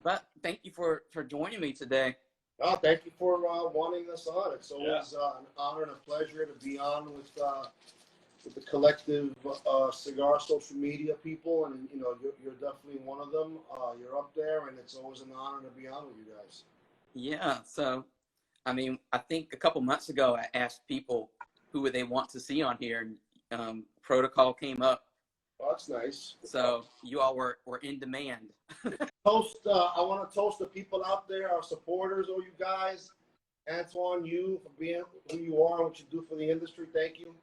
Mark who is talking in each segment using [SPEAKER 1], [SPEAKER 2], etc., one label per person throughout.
[SPEAKER 1] But thank you for joining me today.
[SPEAKER 2] Oh, thank you for wanting us on. It's always an honor and a pleasure to be on with the collective cigar social media people, and you're definitely one of them. You're up there, and it's always an honor to be on with you guys.
[SPEAKER 1] Yeah. So, I mean, I think a couple months ago I asked people who would they want to see on here, and Protocol came up.
[SPEAKER 2] Oh, that's nice.
[SPEAKER 1] So you all were in demand.
[SPEAKER 2] Toast. I want to toast the people out there, our supporters, all you guys. Antoine, you for being who you are and what you do for the industry. Thank you.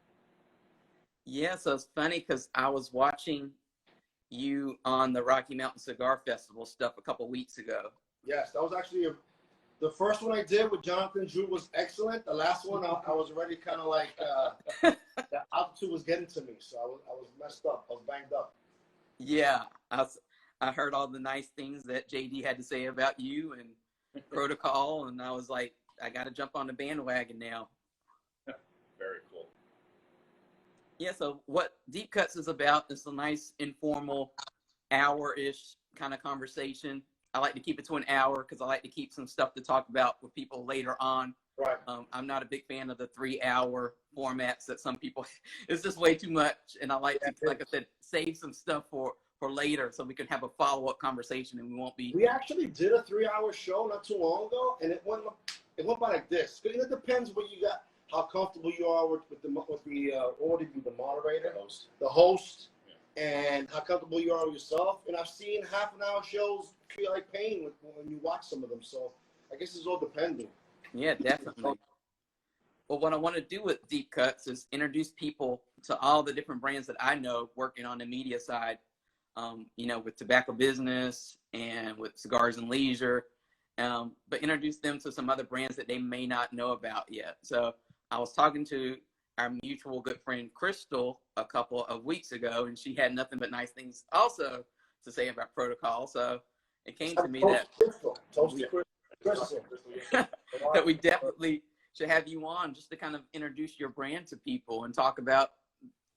[SPEAKER 1] Yeah. So it's funny because I was watching you on the Rocky Mountain Cigar Festival stuff a couple weeks ago.
[SPEAKER 2] Yes, that was actually the first one I did with Jonathan Drew was excellent. The last one, I was already kind of like the altitude was getting to me, so I was messed up. I was banged up.
[SPEAKER 1] Yeah, I heard all the nice things that JD had to say about you and Protocol, and I was like, I got to jump on the bandwagon now.
[SPEAKER 3] Very cool.
[SPEAKER 1] Yeah, so what Deep Cuts is about is a nice informal hour-ish kind of conversation. I like to keep it to an hour because I like to keep some stuff to talk about with people later on.
[SPEAKER 2] Right.
[SPEAKER 1] I'm not a big fan of the 3-hour formats that some people, it's just way too much. And I like to, like I said, save some stuff for later so we can have a follow-up conversation and we won't be.
[SPEAKER 2] We actually did a 3-hour show not too long ago, and it went by like this. It depends what you got, how comfortable you are with the audio, the moderator, the host, and how comfortable you are with yourself. And I've seen half-an-hour shows feel like pain when you watch some of them. So I guess it's all depending.
[SPEAKER 1] Yeah, definitely. Well, what I want to do with Deep Cuts is introduce people to all the different brands that I know working on the media side, with tobacco business and with cigars and leisure, but introduce them to some other brands that they may not know about yet. So I was talking to our mutual good friend Crystal a couple of weeks ago, and she had nothing but nice things also to say about Protocol. So it came to me that we definitely should have you on just to kind of introduce your brand to people and talk about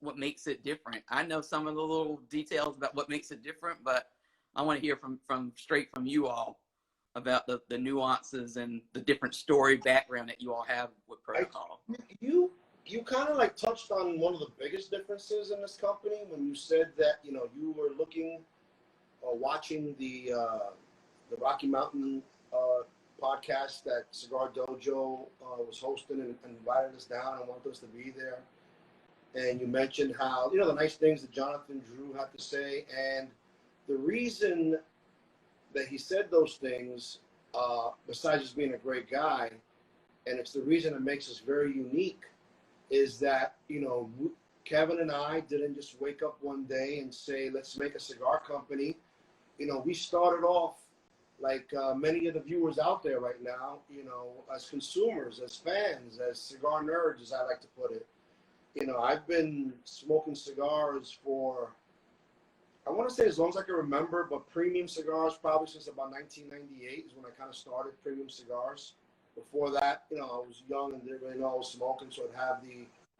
[SPEAKER 1] what makes it different. I know some of the little details about what makes it different, but I want to hear straight from you all about the nuances and the different story background that you all have with Protocol.
[SPEAKER 2] You kind of like touched on one of the biggest differences in this company when you said that you were looking or watching the Rocky Mountain podcast that Cigar Dojo was hosting and invited us down and wanted us to be there. And you mentioned how, the nice things that Jonathan Drew had to say. And the reason that he said those things, besides just being a great guy, and it's the reason it makes us very unique, is that, Kevin and I didn't just wake up one day and say, let's make a cigar company. We started off like many of the viewers out there right now, as consumers, as fans, as cigar nerds, as I like to put it. I've been smoking cigars for, I want to say as long as I can remember, but premium cigars probably since about 1998 is when I kind of started premium cigars. Before that, I was young and didn't really know I was smoking, so I'd have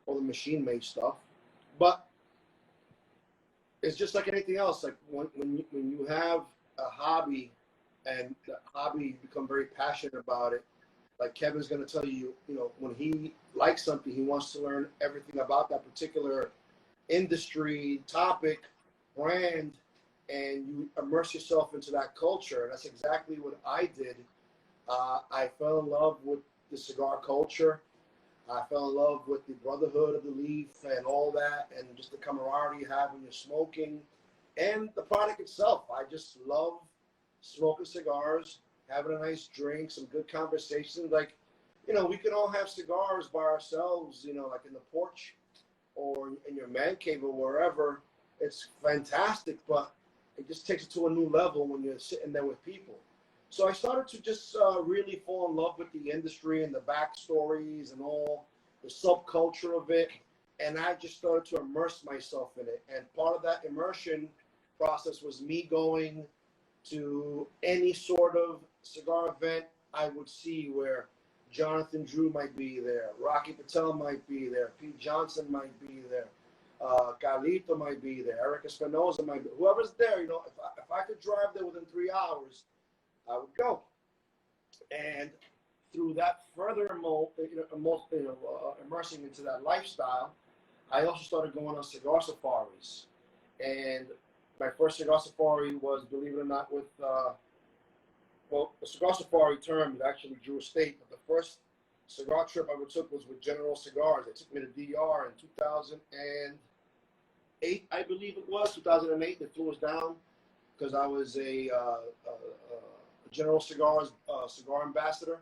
[SPEAKER 2] all the machine-made stuff. But it's just like anything else. Like when you have a hobby and the hobby, you become very passionate about it. Like Kevin's going to tell you, when he likes something, he wants to learn everything about that particular industry, topic, brand, and you immerse yourself into that culture. And that's exactly what I did. I fell in love with the cigar culture. I fell in love with the brotherhood of the leaf and all that, and just the camaraderie you have when you're smoking, and the product itself. I just love smoking cigars, having a nice drink, some good conversations. Like, we can all have cigars by ourselves, like in the porch or in your man cave or wherever. It's fantastic, but it just takes it to a new level when you're sitting there with people. So I started to just really fall in love with the industry and the backstories and all the subculture of it. And I just started to immerse myself in it. And part of that immersion process was me going to any sort of cigar event I would see where Jonathan Drew might be there, Rocky Patel might be there, Pete Johnson might be there, Carlito might be there, Eric Espinosa might be, whoever's there, if I could drive there within 3 hours, I would go. And through that further immersing into that lifestyle, I also started going on cigar safaris. And my first cigar safari was, believe it or not, with, well, the cigar safari term, it actually drew a state, but the first cigar trip I ever took was with General Cigars. They took me to DR in 2008, I believe it was, 2008. They flew us down because I was a General Cigars cigar ambassador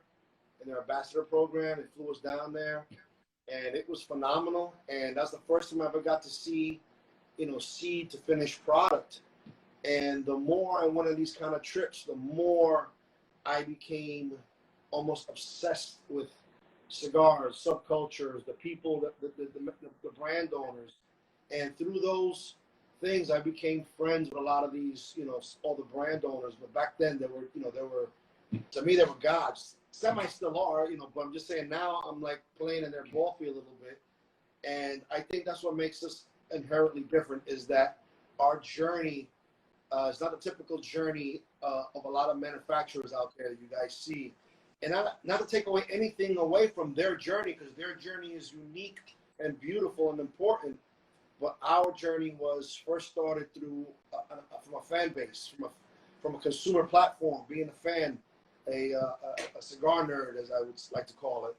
[SPEAKER 2] in their ambassador program. They flew us down there, and it was phenomenal. And that's the first time I ever got to see, seed to finished product. And the more I went on these kind of trips, the more I became almost obsessed with cigars, subcultures, the people, the brand owners. And through those things, I became friends with a lot of these, all the brand owners. But back then, they were, to me, they were gods. Semi still are, but I'm just saying now I'm like playing in their ball field a little bit. And I think that's what makes us inherently different, is that our journey is not a typical journey of a lot of manufacturers out there that you guys see. And not to take away anything away from their journey, because their journey is unique and beautiful and important. But our journey was first started through from a fan base, from a consumer platform, being a fan, a cigar nerd, as I would like to call it,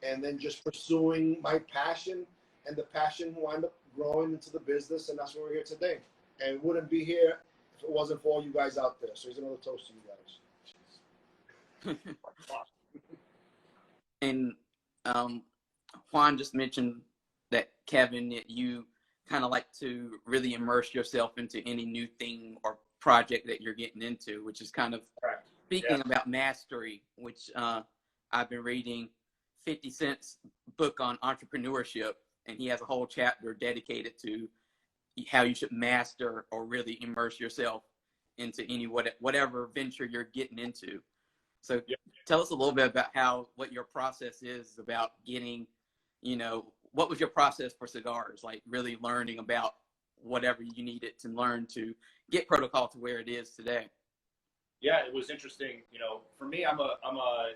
[SPEAKER 2] and then just pursuing my passion, and the passion wound up growing into the business, and that's why we're here today. And we wouldn't be here if it wasn't for all you guys out there. So here's another toast to you guys.
[SPEAKER 1] And Juan just mentioned that, Kevin, that you kind of like to really immerse yourself into any new thing or project that you're getting into, which is kind of speaking about mastery, which I've been reading 50 Cent's book on entrepreneurship, and he has a whole chapter dedicated to how you should master or really immerse yourself into any whatever venture you're getting into. So tell us a little bit about what your process is about getting, what was your process for cigars, like really learning about whatever you needed to learn to get Protocol to where it is today?
[SPEAKER 3] Yeah, it was interesting. For me, I'm a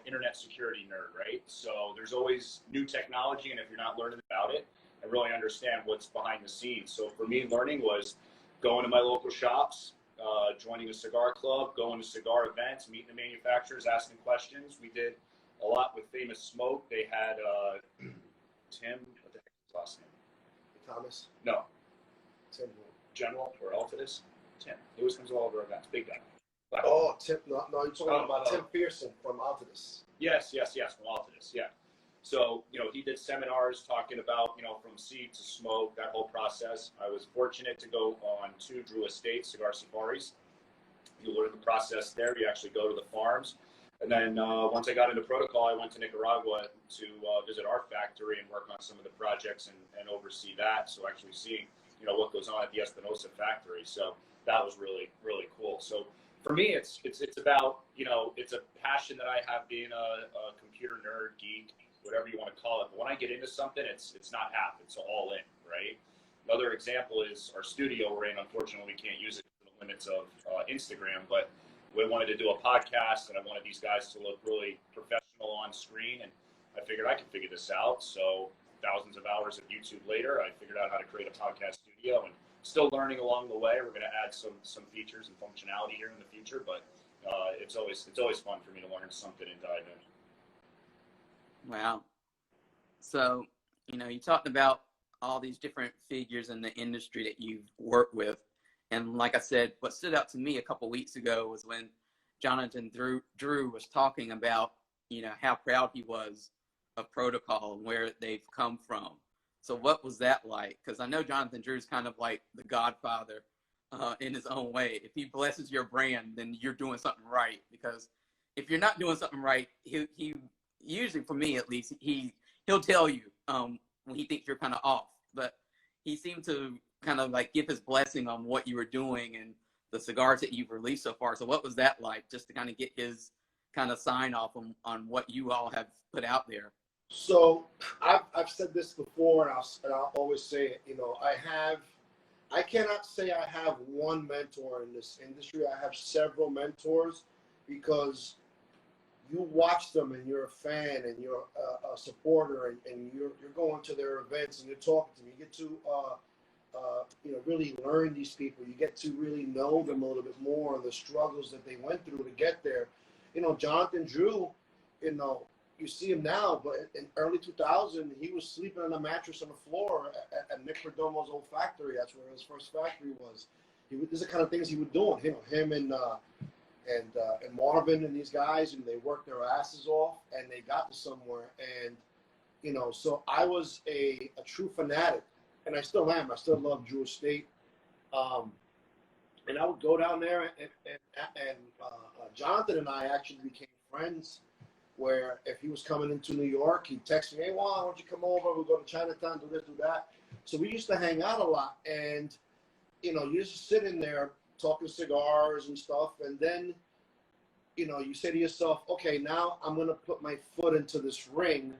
[SPEAKER 3] internet security nerd, right? So there's always new technology, and if you're not learning about it and really understand what's behind the scenes. So for me, learning was going to my local shops, joining a cigar club, going to cigar events, meeting the manufacturers, asking questions. We did a lot with Famous Smoke. They had Tim, what the heck is his last name?
[SPEAKER 2] Thomas?
[SPEAKER 3] No.
[SPEAKER 2] Tim.
[SPEAKER 3] General or Altidus? Tim. He always comes to all of our events. Big guy. Black
[SPEAKER 2] Oh, Tim. No, you're talking about Tim Pearson from Altidus.
[SPEAKER 3] Yes, from Altidus, yeah. So, he did seminars talking about, from seed to smoke, that whole process. I was fortunate to go on 2 Drew Estate cigar safaris. You learn the process there. You actually go to the farms. And then once I got into Protocol, I went to Nicaragua to visit our factory and work on some of the projects and oversee that. So actually seeing, what goes on at the Espinosa factory. So that was really, really cool. So for me, it's about, it's a passion that I have being a computer nerd, geek, whatever you want to call it. But when I get into something, it's not half, it's all in, right? Another example is our studio we're in. Unfortunately, we can't use it for the limits of Instagram, but we wanted to do a podcast, and I wanted these guys to look really professional on screen, and I figured I could figure this out. So thousands of hours of YouTube later, I figured out how to create a podcast studio, and still learning along the way. We're going to add some features and functionality here in the future, but it's always fun for me to learn something and dive in.
[SPEAKER 1] Wow. So, you talked about all these different figures in the industry that you've worked with. And like I said, what stood out to me a couple weeks ago was when Jonathan Drew was talking about, how proud he was of Protocol and where they've come from. So what was that like? Because I know Jonathan Drew's kind of like the godfather in his own way. If he blesses your brand, then you're doing something right. Because if you're not doing something right, he usually, for me at least, he'll tell you when he thinks you're kind of off. But he seemed to kind of like give his blessing on what you were doing and the cigars that you've released so far. So what was that like, just to kind of get his kind of sign off on what you all have put out there?
[SPEAKER 2] So I've said this before, and I'll always say it. I cannot say I have one mentor in this industry. I have several mentors, because you watch them and you're a fan and you're a supporter and you're going to their events and you're talking to them. You get to really learn these people. You get to really know them a little bit more and the struggles that they went through to get there. Jonathan Drew, you see him now, but in early 2000, he was sleeping on a mattress on the floor at Nick Perdomo's old factory. That's where his first factory was. These are the kind of things he would do. Him and Marvin and these guys, and they worked their asses off, and they got to somewhere. And so I was a true fanatic, and I still am. I still love Drew Estate. And I would go down there, and Jonathan and I actually became friends. Where if he was coming into New York, he'd text me, "Hey Juan, why don't you come over? We'll go to Chinatown, do this, do that." So we used to hang out a lot, and you just sit in there talking cigars and stuff, and then you say to yourself, "Okay, now I'm gonna put my foot into this ring.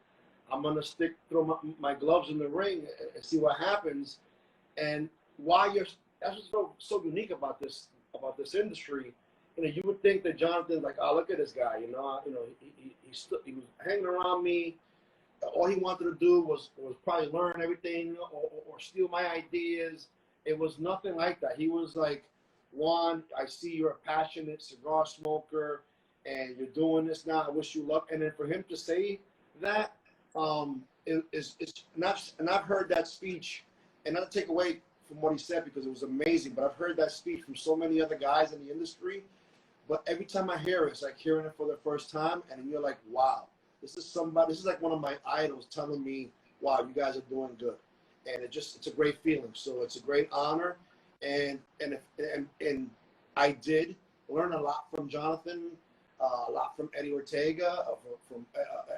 [SPEAKER 2] I'm gonna throw my gloves in the ring and see what happens." And that's what's so unique about this industry. You would think that Jonathan's like, "Oh, look at this guy." He was hanging around me. All he wanted to do was probably learn everything or steal my ideas. It was nothing like that. He was like, "Juan, I see you're a passionate cigar smoker, and you're doing this now. I wish you luck." And then for him to say that, it's not. And I've heard that speech, and not to take away from what he said because it was amazing, but I've heard that speech from so many other guys in the industry. But every time I hear it, it's like hearing it for the first time, and you're like, "Wow, this is like one of my idols telling me, wow, you guys are doing good." And it's a great feeling. So it's a great honor, and I did learn a lot from Jonathan, a lot from Eddie Ortega, from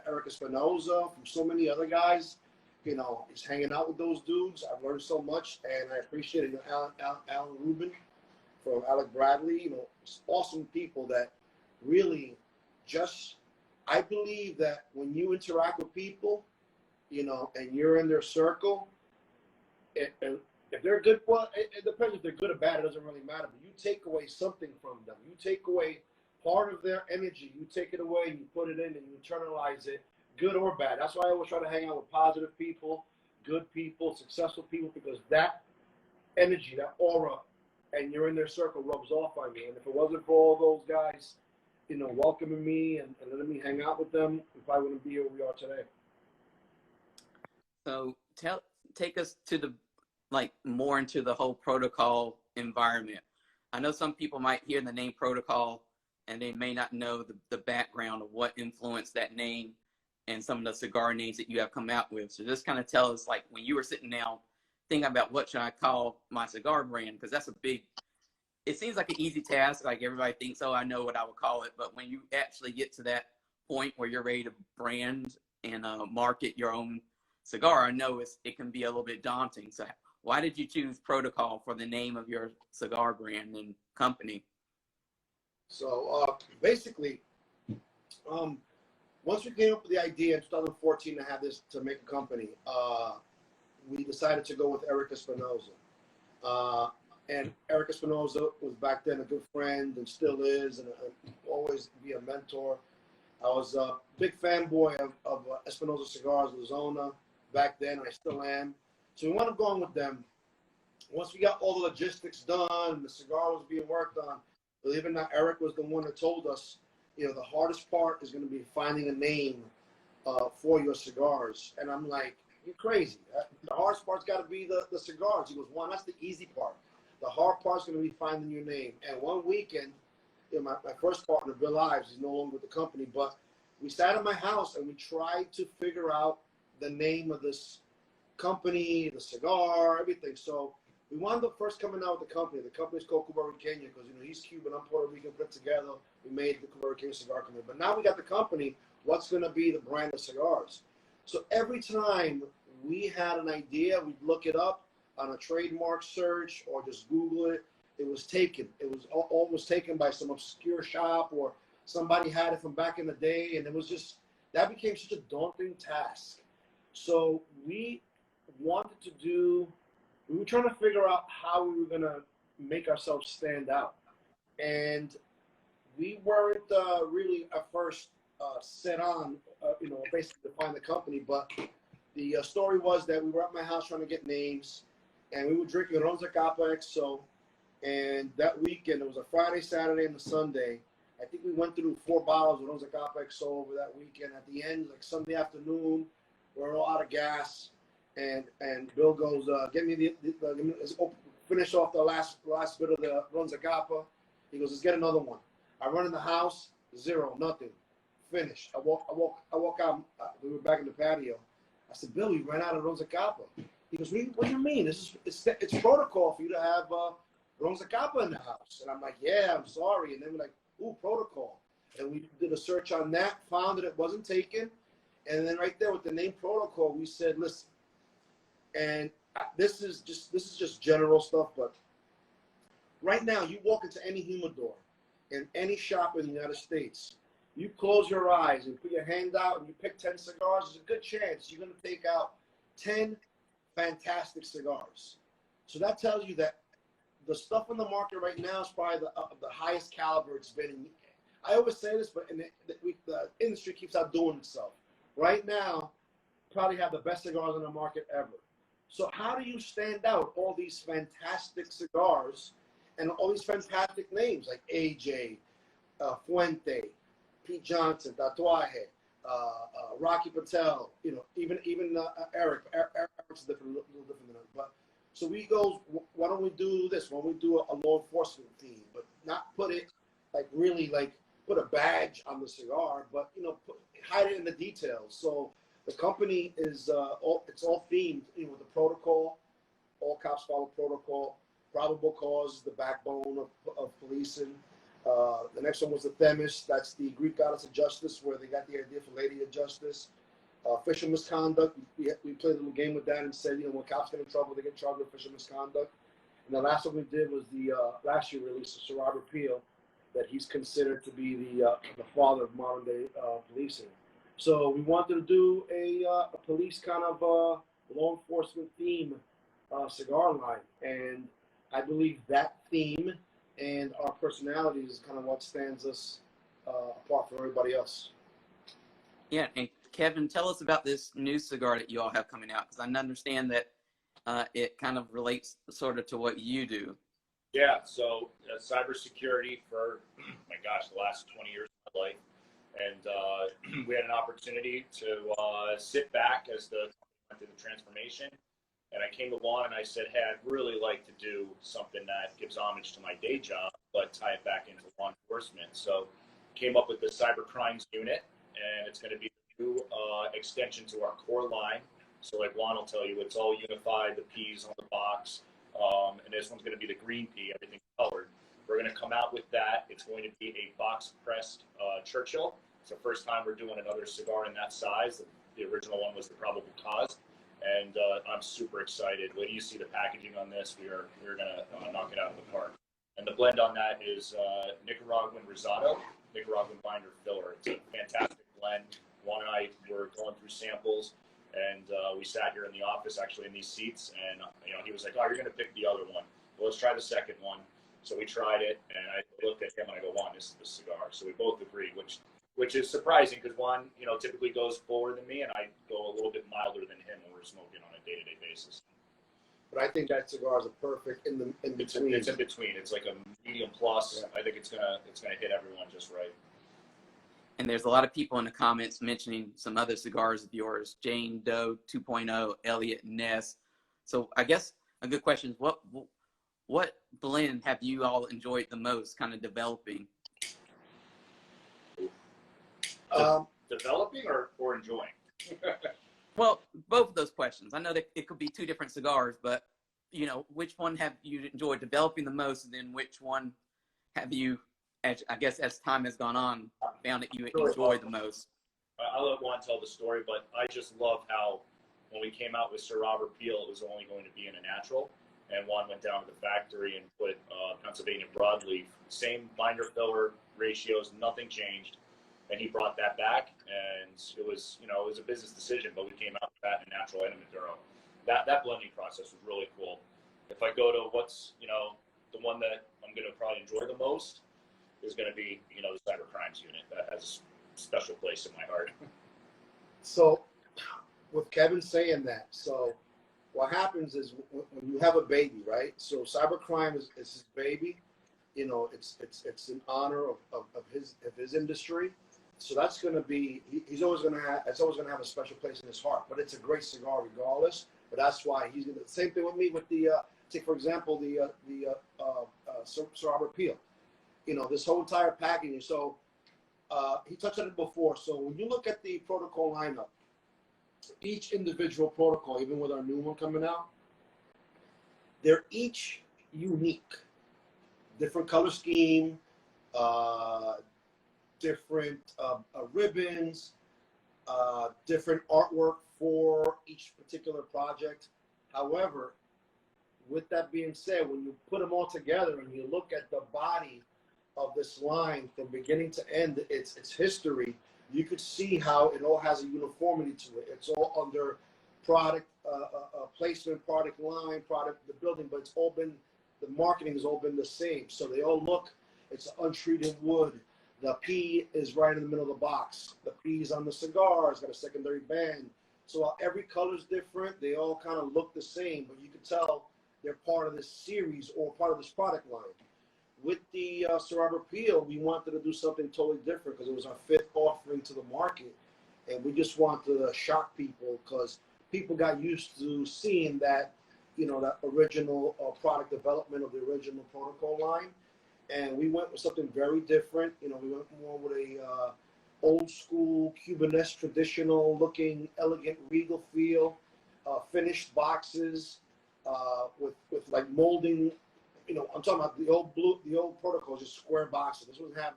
[SPEAKER 2] Eric Espinoza, from so many other guys. Just hanging out with those dudes. I've learned so much, and I appreciate it. Alan Rubin, from Alec Bradley, awesome people that really I believe that when you interact with people, and you're in their circle, and if they're good, well, it depends if they're good or bad, it doesn't really matter, but you take away something from them. You take away part of their energy, you take it away, and you put it in, and you internalize it, good or bad. That's why I always try to hang out with positive people, good people, successful people, because that energy, that aura, and you're in their circle rubs off on you. And if it wasn't for all those guys, welcoming me and letting me hang out with them, we probably wouldn't be here we are today.
[SPEAKER 1] So take us to more into the whole protocol environment. I know some people might hear the name protocol and they may not know the background of what influenced that name and some of the cigar names that you have come out with. So just kind of tell us, when you were sitting down thinking about what should I call my cigar brand, because that's it seems like an easy task. Like everybody thinks, "Oh, I know what I would call it." But when you actually get to that point where you're ready to brand and market your own cigar, I know it can be a little bit daunting. So why did you choose Protocol for the name of your cigar brand and company?
[SPEAKER 2] So basically, once we came up with the idea in 2014 to make a company, we decided to go with Eric Espinoza. And Eric Espinoza was back then a good friend and still is, and always be a mentor. I was a big fanboy of Espinoza Cigars, Lizona, back then, and I still am. So we wound up going with them. Once we got all the logistics done, the cigar was being worked on, believe it or not, Eric was the one that told us, the hardest part is going to be finding a name for your cigars. And I'm like, "You're crazy. The hardest part's got to be the cigars." He goes, "Juan, that's the easy part. The hard part's going to be finding your name." And one weekend, my first partner, Bill Ives, he's no longer with the company, but we sat in my house and we tried to figure out the name of this company, the cigar, everything. So we wound up first coming out with the company. The company's called Cuba Riqueña because, he's Cuban, I'm Puerto Rican, put together. We made the Cuba Riqueña Cigar Company. But now we got the company, what's going to be the brand of cigars? So every time we had an idea, we'd look it up on a trademark search or just Google it. It was taken. It was almost taken by some obscure shop or somebody had it from back in the day. And it was that became such a daunting task. So we were trying to figure out how we were going to make ourselves stand out. And we weren't really at first set on, basically to find the company. But the story was that we were at my house trying to get names, and we were drinking Ron Zacapa XO. And that weekend, it was a Friday, Saturday, and a Sunday. I think we went through 4 bottles of Ron Zacapa XO over that weekend. At the end, like Sunday afternoon, we're all out of gas, and Bill goes, "Get me let's finish off the last bit of the Ron Zacapa." He goes, "Let's get another one." I run in the house, 0, nothing, finished. I walk out. We were back in the patio. I said, "Bill, we ran out of Ron Zacapa." He goes, "What do you mean? It's protocol for you to have Ron Zacapa in the house." And I'm like, "Yeah, I'm sorry." And then we're like, "Ooh, protocol." And we did a search on that, found that it wasn't taken. And then right there with the name Protocol, we said, "Listen," and this is just general stuff, but right now you walk into any humidor in any shop in the United States, you close your eyes and put your hand out and you pick 10 cigars, there's a good chance you're going to take out 10 fantastic cigars. So that tells you that the stuff on the market right now is probably the highest caliber it's been in. I always say this, but the industry keeps outdoing itself. Right now, probably have the best cigars on the market ever. So how do you stand out all these fantastic cigars and all these fantastic names like AJ, Fuente, Pete Johnson, Tatuaje, Rocky Patel, even Eric. Eric's a little different than us. But so we go, why don't we do this? Why don't we do a law enforcement theme, but not put it put a badge on the cigar, but hide it in the details. So the company is it's all themed, with the protocol. All cops follow protocol. Probable cause is the backbone of policing. The next one was the Themis. That's the Greek goddess of justice, where they got the idea for Lady of Justice. Official misconduct. We played a little game with that and said, when cops get in trouble, they get charged with official misconduct. And the last one we did was the last year release of Sir Robert Peel, that he's considered to be the father of modern day policing. So we wanted to do a police kind of law enforcement theme cigar line, and I believe that theme and our personalities is kind of what stands us apart from everybody else.
[SPEAKER 1] Yeah, and Kevin, tell us about this new cigar that you all have coming out, because I understand that it kind of relates sort of to what you do.
[SPEAKER 3] Yeah, so cybersecurity for, my gosh, the last 20 years of my life. And we had an opportunity to sit back as the went through the transformation. And I came to Juan and I said, hey, I'd really like to do something that gives homage to my day job, but tie it back into law enforcement. So came up with the cyber crimes unit, and it's going to be a new extension to our core line. So like Juan will tell you, it's all unified, the P's on the box. And this one's going to be the green pea, everything colored. We're going to come out with that. It's going to be a box-pressed Churchill. It's the first time we're doing another cigar in that size. The original one was the Probable Cause. And I'm super excited. When you see the packaging on this, we're going to knock it out of the park. And the blend on that is Nicaraguan Rosado, Nicaraguan Binder Filler. It's a fantastic blend. Juan and I were going through samples. And we sat here in the office, actually, in these seats, and he was like, "Oh, you're going to pick the other one. Well, let's try the second one." So we tried it, and I looked at him and I go, "Juan, this is the cigar." So we both agreed, which is surprising because Juan, typically goes forward than me, and I go a little bit milder than him when we're smoking on a day-to-day basis.
[SPEAKER 2] But I think that cigar is a perfect in between.
[SPEAKER 3] It's in between. It's like a medium plus. Yeah. I think it's gonna hit everyone just right.
[SPEAKER 1] And there's a lot of people in the comments mentioning some other cigars of yours, Jane Doe 2.0, Elliot Ness. So I guess a good question is, what blend have you all enjoyed the most kind of developing?
[SPEAKER 3] Developing or enjoying?
[SPEAKER 1] Well, both of those questions. I know that it could be two different cigars, but, which one have you enjoyed developing the most, and then which one have you, I guess as time has gone on, found that you enjoy the most?
[SPEAKER 3] I'll let Juan tell the story, but I just love how when we came out with Sir Robert Peel, it was only going to be in a natural. And Juan went down to the factory and put Pennsylvania broadleaf, same binder filler ratios, nothing changed. And he brought that back, and it was a business decision, but we came out with that in natural and in Maduro. That blending process was really cool. If I go to what's the one that I'm going to probably enjoy the most, is going to be, you know, the cyber crimes unit. That has a special place in my heart.
[SPEAKER 2] So, with Kevin saying that, so what happens is when you have a baby, right? So cybercrime is his baby. You know, it's in honor of his industry. So that's going to be, he's always going to have, it's always going to have a special place in his heart. But it's a great cigar regardless. But that's why he's going to, same thing with me with the, take for example, the Sir Robert Peel. You know, this whole entire packaging. So he touched on it before. So when you look at the protocol lineup, each individual protocol, even with our new one coming out, they're each unique. Different color scheme, different ribbons, different artwork for each particular project. However, with that being said, when you put them all together and you look at the body of this line from beginning to end, its history, you could see how it all has a uniformity to it. It's all under product placement, product line, product the building, but it's all been, the marketing has all been the same. So they all look, it's untreated wood. The P is right in the middle of the box. The P is on the cigar. It's got a secondary band. So while every color is different, they all kind of look the same, but you can tell they're part of this series or part of this product line. With the Sir Robert Peel, we wanted to do something totally different because it was our 5th offering to the market. And we just wanted to shock people because people got used to seeing that, you know, that original product development of the original protocol line. And we went with something very different. You know, we went more with a old school Cubanesque traditional looking, elegant, regal feel, finished boxes with like molding. You know, I'm talking about the old protocol, just square boxes. This one have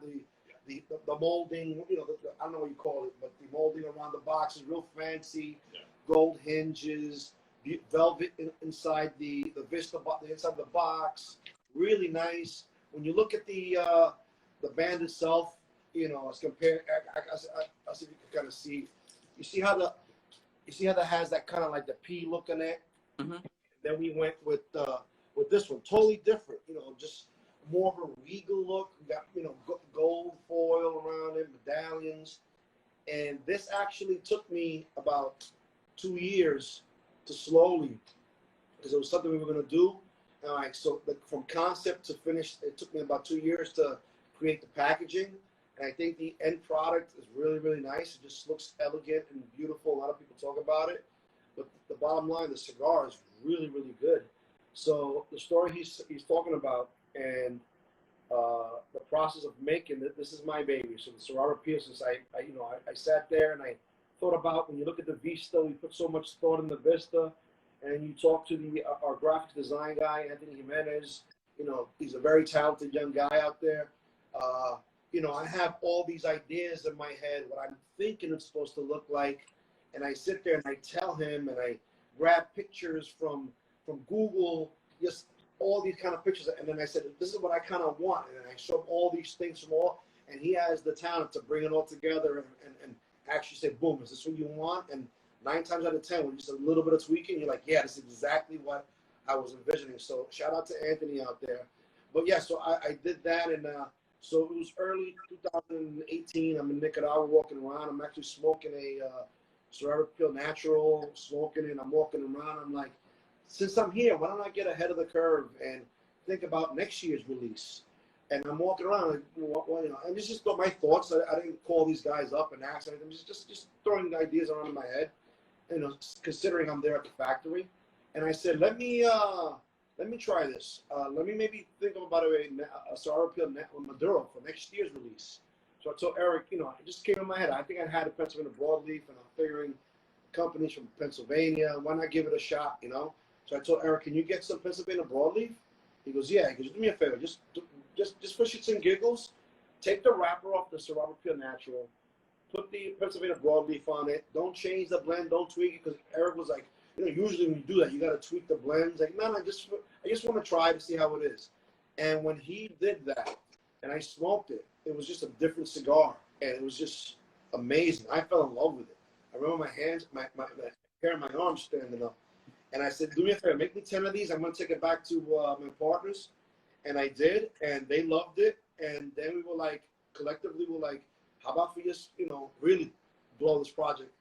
[SPEAKER 2] the molding, you know, I don't know what you call it, but the molding around the boxes, real fancy, gold hinges, velvet inside the Vista, the inside of the box, really nice. When you look at the band itself, you know, as compared, I see if you can kind of see. You see how that has that kind of like the P look in it.
[SPEAKER 1] Mm-hmm.
[SPEAKER 2] Then we went with this one, totally different. You know, just more of a regal look. We got, you know, gold foil around it, medallions, and this actually took me about 2 years to slowly, because it was something we were going to do. All right, so from concept to finish, it took me about 2 years to create the packaging. And I think the end product is really, really nice. It just looks elegant and beautiful. A lot of people talk about it. But the bottom line, the cigar is really, really good. So the story he's talking about and the process of making it, this is my baby. So the Sir Robert Peel, since I sat there and I thought about, when you look at the Vista, we put so much thought in the Vista. And you talk to our graphic design guy, Anthony Jimenez. You know, he's a very talented young guy out there. You know, I have all these ideas in my head, what I'm thinking it's supposed to look like. And I sit there and I tell him, and I grab pictures from Google, just all these kind of pictures. And then I said, this is what I kind of want. And I show him all these things from all, and he has the talent to bring it all together and actually say, boom, is this what you want? And 9 times out of 10, with just a little bit of tweaking, you're like, yeah, this is exactly what I was envisioning. So shout out to Anthony out there. But yeah, so I did that, and so it was early 2018. I'm in Nicaragua walking around. I'm actually smoking a Sir Robert Peel Natural, smoking it. I'm walking around. I'm like, since I'm here, why don't I get ahead of the curve and think about next year's release? And I'm walking around, like, well, you know, and it's just my thoughts. I didn't call these guys up and ask anything. Just throwing ideas around in my head. You know, considering I'm there at the factory, and I said, let me try this. Let me maybe think about a Sir Robert Peel Maduro for next year's release. So I told Eric, you know, it just came in my head. I think I had a Pennsylvania broadleaf, and I'm figuring companies from Pennsylvania, why not give it a shot, you know? So I told Eric, can you get some Pennsylvania broadleaf? He goes, yeah. He goes, do me a favor, just for shits and giggles, take the wrapper off the Sir Robert Peel Natural. Put the Pennsylvania broadleaf on it. Don't change the blend. Don't tweak it, because Eric was like, you know, usually when you do that, you got to tweak the blends. Like, no, I just want to try to see how it is. And when he did that, and I smoked it, it was just a different cigar, and it was just amazing. I fell in love with it. I remember my hands, my hair and my arms standing up, and I said, do me a favor, make me 10 of these. I'm going to take it back to my partners, And I did, and they loved it. And then we were like, collectively, we're like, how about we just, really blow this project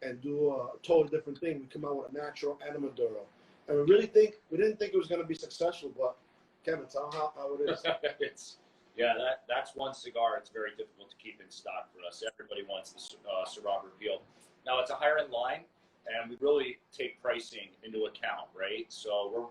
[SPEAKER 2] and do a totally different thing? We come out with a natural and a Maduro. And we didn't think it was going to be successful, but Kevin, tell them how it is.
[SPEAKER 3] That's one cigar. It's very difficult to keep in stock for us. Everybody wants the Cigar Reveal. Now, it's a higher end line, and we really take pricing into account, right? So we're,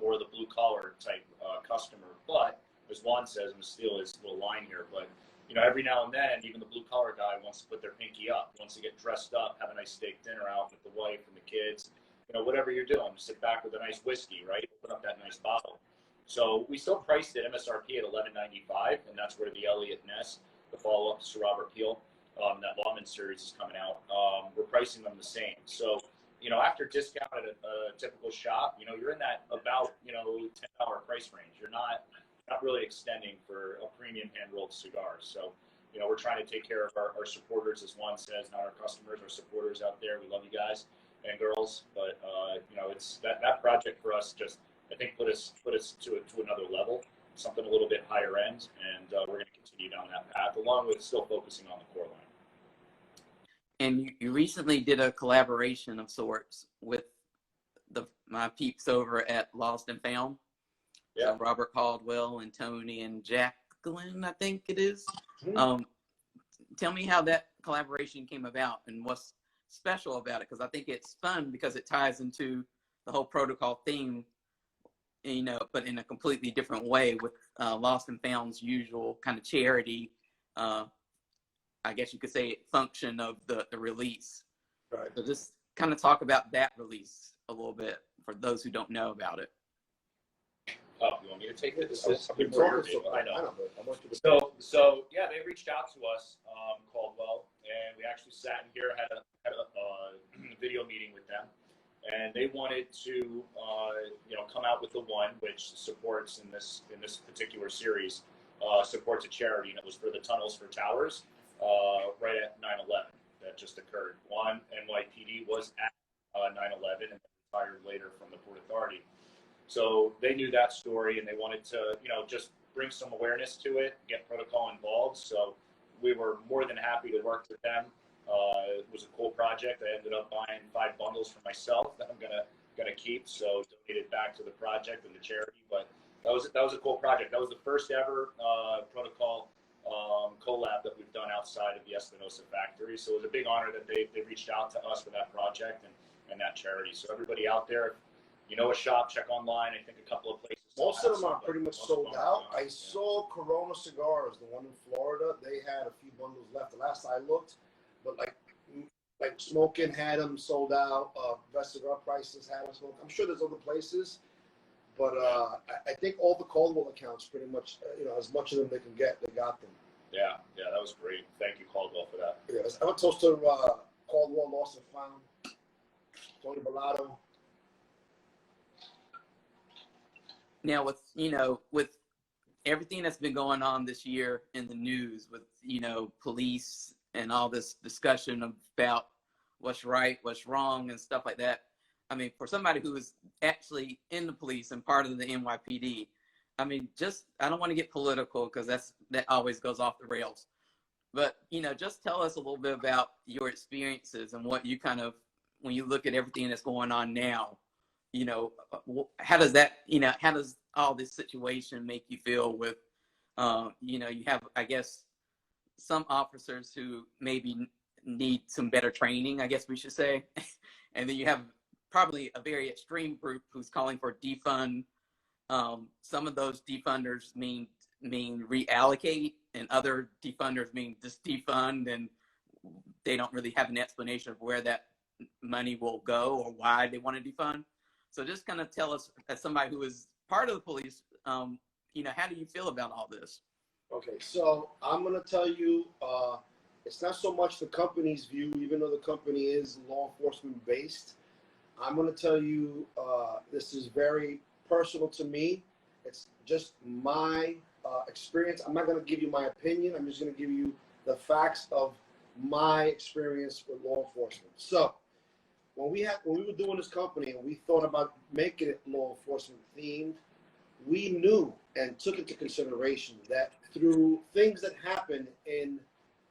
[SPEAKER 3] more of the blue collar type customer. But as Juan says, I'm going to steal his little line here, but every now and then, even the blue collar guy wants to put their pinky up, wants to get dressed up, have a nice steak dinner out with the wife and the kids, whatever you're doing, sit back with a nice whiskey, right? Open up that nice bottle. So we still priced it MSRP at $11.95, and that's where the Elliott Ness, the follow-up to Cigar Reveal, that Lawman series is coming out. We're pricing them the same. So, after discount at a typical shop, you're in that about, $10 price range. You're not really extending for a premium hand-rolled cigar. So, we're trying to take care of our supporters, as Juan says, not our customers, our supporters out there. We love you guys and girls, but it's that project for us just, I think, put us to another level, something a little bit higher end, and we're going to continue down that path, along with still focusing on the core line.
[SPEAKER 1] And you recently did a collaboration of sorts with my peeps over at Lost and Found.
[SPEAKER 3] Yeah.
[SPEAKER 1] So Robert Caldwell and Tony and Jacqueline, I think it is.
[SPEAKER 2] Mm-hmm.
[SPEAKER 1] Tell me how that collaboration came about and what's special about it, because I think it's fun because it ties into the whole protocol theme, but in a completely different way with Lost and Found's usual kind of charity, I guess you could say, function of the release.
[SPEAKER 2] Right.
[SPEAKER 1] So just kind of talk about that release a little bit for those who don't know about it.
[SPEAKER 3] Oh, you want me to take it?
[SPEAKER 2] I've been talking, so I know.
[SPEAKER 3] So yeah, they reached out to us, Caldwell, and we actually sat in here, had a video meeting with them, and they wanted to, come out with the one which supports in this particular series, supports a charity, and it was for the Tunnels for Towers, right at 9/11 that just occurred. One, NYPD was at 9/11 and retired later from the Port Authority. So they knew that story, and they wanted to, just bring some awareness to it, get Protocol involved. So we were more than happy to work with them. It was a cool project. I ended up buying 5 bundles for myself that I'm gonna keep. So donated back to the project and the charity. But that was a cool project. That was the first ever Protocol collab that we've done outside of the Espinosa factory. So it was a big honor that they reached out to us for that project and that charity. So everybody out there, a shop, check online. I think a couple of places.
[SPEAKER 2] Most of them are pretty much sold out. I saw Corona Cigars, the one in Florida. They had a few bundles left. The last I looked, but like Smokin' had them sold out. Best Cigar Prices had them sold. I'm sure there's other places, but I think all the Caldwell accounts pretty much, as much of them they can get, they got them.
[SPEAKER 3] Yeah, that was great. Thank you, Caldwell, for that.
[SPEAKER 2] Yeah, I'm a toast to Caldwell, Lost and Found, Tony Bellotto.
[SPEAKER 1] Now with everything that's been going on this year in the news with, police and all this discussion about what's right, what's wrong and stuff like that. I mean, for somebody who is actually in the police and part of the NYPD, I mean, I don't want to get political because that always goes off the rails. But, just tell us a little bit about your experiences and what you kind of, when you look at everything that's going on now, how does all this situation make you feel with, you have, I guess, some officers who maybe need some better training, I guess we should say. And then you have probably a very extreme group who's calling for defund. Some of those defunders mean reallocate, and other defunders mean just defund, and they don't really have an explanation of where that money will go or why they want to defund. So just kind of tell us, as somebody who is part of the police, how do you feel about all this?
[SPEAKER 2] Okay, so I'm going to tell you, it's not so much the company's view, even though the company is law enforcement based. I'm going to tell you, this is very personal to me. It's just my experience. I'm not going to give you my opinion. I'm just going to give you the facts of my experience with law enforcement. So when we were doing this company and we thought about making it law enforcement themed, we knew and took into consideration that through things that happen in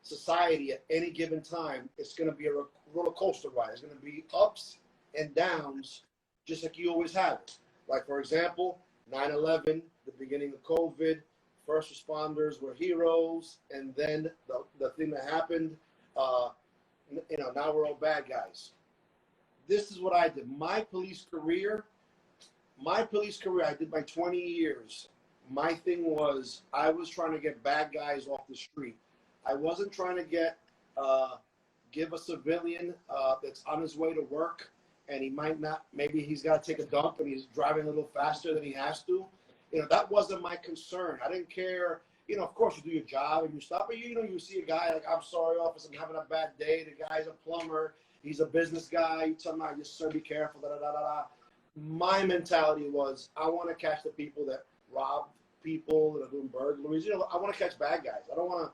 [SPEAKER 2] society at any given time, it's going to be a roller coaster ride. It's going to be ups and downs, just like you always have it. Like, for example, 9/11, the beginning of COVID, first responders were heroes, and then the thing that happened, now we're all bad guys. This is what I did. My police career, I did my 20 years. My thing was, I was trying to get bad guys off the street. I wasn't trying to give a civilian that's on his way to work, and he might not, maybe he's got to take a dump and he's driving a little faster than he has to. That wasn't my concern. I didn't care. Of course you do your job and you stop, but you see a guy like, I'm sorry, officer, I'm having a bad day. The guy's a plumber. He's a business guy. You tell him, just sir, be careful, da da da da. My mentality was, I want to catch the people that rob people, that are doing burglaries. I want to catch bad guys. I don't want to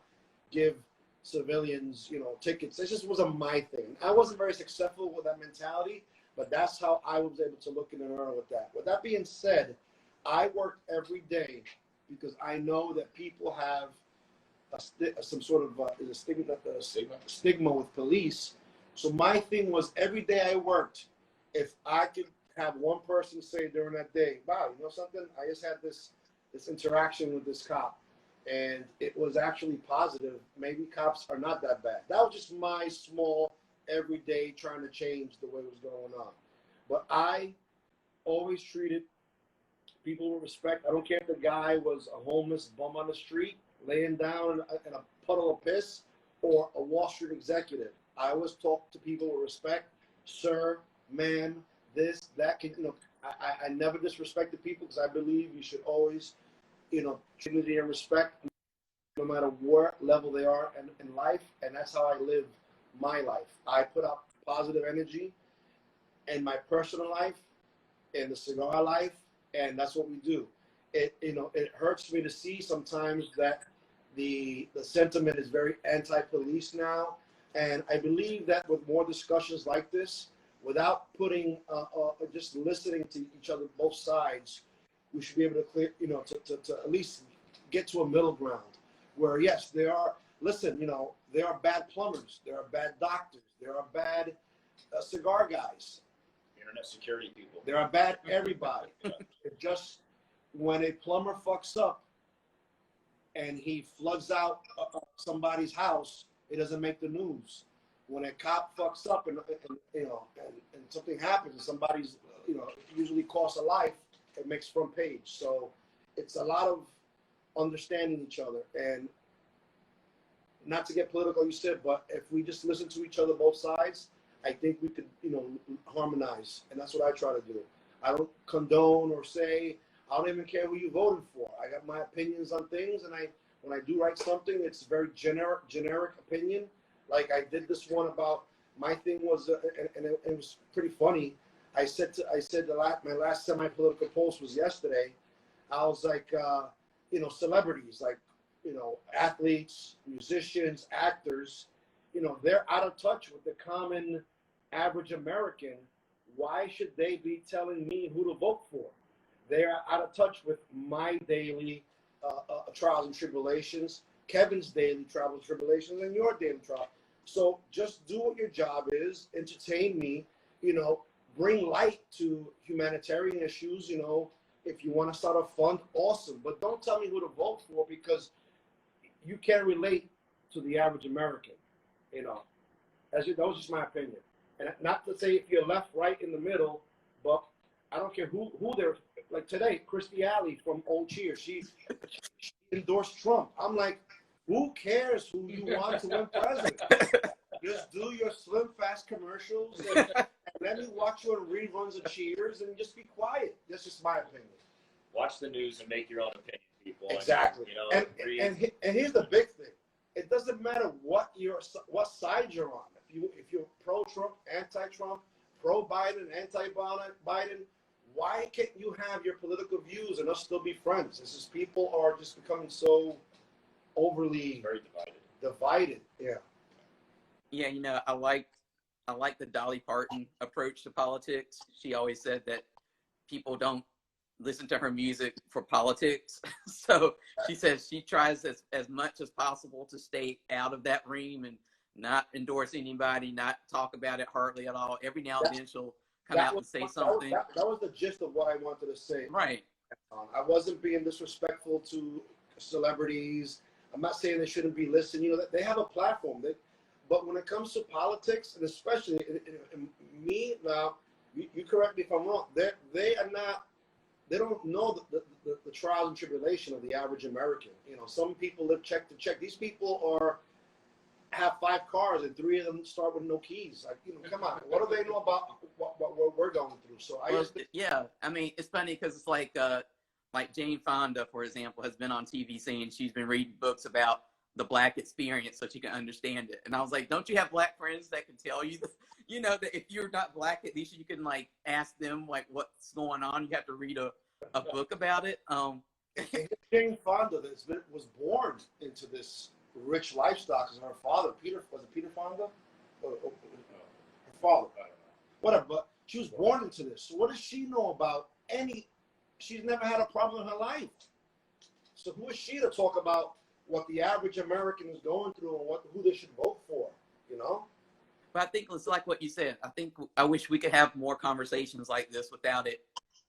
[SPEAKER 2] give civilians, tickets. It just wasn't my thing. I wasn't very successful with that mentality, but that's how I was able to look in the mirror with that. With that being said, I worked every day because I know that people have some sort of stigma with police. So my thing was, every day I worked, if I could have one person say during that day, wow, you know something? I just had this interaction with this cop, and it was actually positive. Maybe cops are not that bad. That was just my small everyday trying to change the way it was going on. But I always treated people with respect. I don't care if the guy was a homeless bum on the street, laying down in a puddle of piss, or a Wall Street executive. I always talk to people with respect. Sir, ma'am, this, that. I never disrespected people because I believe you should always, dignity and respect, no matter what level they are in life. And that's how I live my life. I put out positive energy in my personal life, in the cigar life, and that's what we do. It hurts me to see sometimes that the sentiment is very anti-police now, and I believe that with more discussions like this, without putting just listening to each other, both sides, we should be able to clear, to at least get to a middle ground where, yes, there are bad plumbers, there are bad doctors, there are bad cigar guys,
[SPEAKER 3] internet security people.
[SPEAKER 2] there are bad everybody. It just, when a plumber fucks up and he floods out somebody's house, it doesn't make the news. When a cop fucks up and something happens and somebody's, usually costs a life, it makes front page. So it's a lot of understanding each other, and not to get political, you said, but if we just listen to each other, both sides, I think we could, harmonize. And that's what I try to do. I don't condone or say, I don't even care who you voted for. I got my opinions on things, and when I do write something, it's a very generic opinion. Like I did this one about, my thing was, and it was pretty funny. I said my last semi-political post was yesterday. I was like, celebrities, like, athletes, musicians, actors, they're out of touch with the common average American. Why should they be telling me who to vote for? They are out of touch with my daily trials and tribulations, Kevin's daily trials and tribulations, and your daily trial. So just do what your job is, entertain me, bring light to humanitarian issues. If you want to start a fund, awesome. But don't tell me who to vote for, because you can't relate to the average American. That was just my opinion. And not to say if you're left, right, in the middle, but I don't care who they're, like today, Christy Alley from Old Cheer, she endorsed Trump. I'm like, who cares who you want to win president? Just do your slim, fast commercials and let me watch you on reruns of Cheers and just be quiet. That's just my opinion.
[SPEAKER 3] Watch the news and make your own opinion, people.
[SPEAKER 2] Exactly. And here's the big thing. It doesn't matter what side you're on. If you're pro-Trump, anti-Trump, pro-Biden, anti-Biden, why can't you have your political views and us still be friends? It's just people are just becoming so overly
[SPEAKER 3] very
[SPEAKER 2] divided. Yeah.
[SPEAKER 1] Yeah, I like the Dolly Parton approach to politics. She always said that people don't listen to her music for politics. So she says she tries as much as possible to stay out of that realm and not endorse anybody, not talk about it hardly at all. Every now and then she'll come out and say something.
[SPEAKER 2] That was the gist of what I wanted to say.
[SPEAKER 1] Right.
[SPEAKER 2] I wasn't being disrespectful to celebrities. I'm not saying they shouldn't be listened. You know, they have a platform. But when it comes to politics, and especially in me now, you correct me if I'm wrong. They are not. They don't know the trials and tribulation of the average American. You know, some people live check to check. These people have 5 cars and 3 of them start with no keys. Like, you know, come on. What do they know about what we're going through? So
[SPEAKER 1] yeah, I mean, it's funny because it's like Jane Fonda, for example, has been on TV saying she's been reading books about the Black experience so she can understand it. And I was like, don't you have Black friends that can tell you, you know, that if you're not Black, at least you can like ask them like what's going on. You have to read a book about it.
[SPEAKER 2] Jane Fonda was born into this rich lifestyle because her father, Peter Fonda? Her father, whatever. But she was born into this. So what does she know about she's never had a problem in her life. So who is she to talk about what the average American is going through and who they should vote for, you know?
[SPEAKER 1] But I think it's like what you said. I wish we could have more conversations like this without it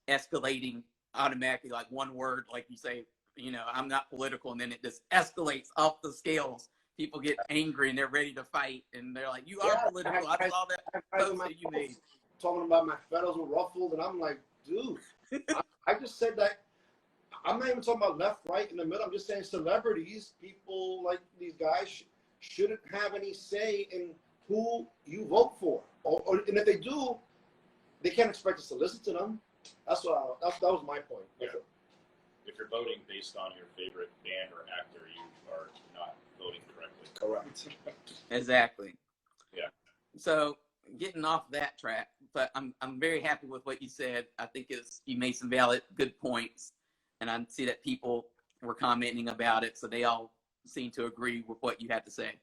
[SPEAKER 1] escalating automatically, like one word, like you say, you know, I'm not political, and then it just escalates off the scales. People get angry and they're ready to fight, and they're like, you are political. I saw that post that you made.
[SPEAKER 2] Talking about my feathers were ruffled, and I'm like, dude, I just said that. I'm not even talking about left, right, in the middle. I'm just saying celebrities, people like these guys shouldn't have any say in who you vote for. And if they do, they can't expect us to listen to them. That was my point.
[SPEAKER 3] Yeah. If you're voting based on your favorite band or actor, you are not voting correctly.
[SPEAKER 2] Correct.
[SPEAKER 1] Exactly.
[SPEAKER 3] Yeah.
[SPEAKER 1] So getting off that track, but I'm very happy with what you said. I think you made some good points, and I see that people were commenting about it, so they all seem to agree with what you had to say.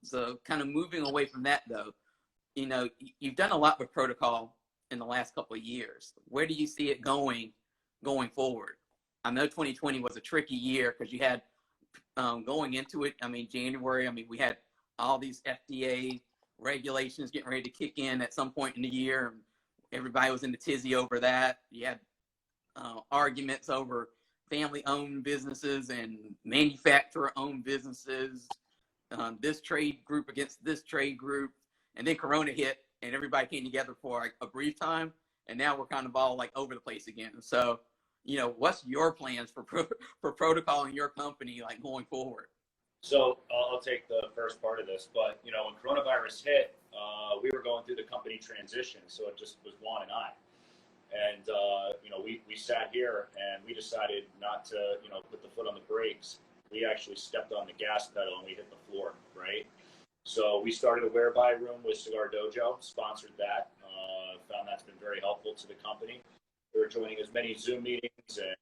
[SPEAKER 1] So kind of moving away from that, though, you know, you've done a lot with Protocol in the last couple of years. Where do you see it going forward? I know 2020 was a tricky year because you had going into it. I mean, January. I mean, we had all these FDA regulations getting ready to kick in at some point in the year. Everybody was in the tizzy over that. You had arguments over family-owned businesses and manufacturer-owned businesses. This trade group against this trade group, and then Corona hit, and everybody came together for like a brief time, and now we're kind of all like over the place again. So, you know, what's your plans for Protocol and your company like going forward?
[SPEAKER 3] So I'll take the first part of this, but you know, when coronavirus hit, we were going through the company transition, so it just was Juan and I, and you know, we sat here and we decided not to, you know, put the foot on the brakes. We actually stepped on the gas pedal and we hit the floor, right? So we started a whereby room with Cigar Dojo, sponsored that. Found that's been very helpful to the company. We're joining as many Zoom meetings and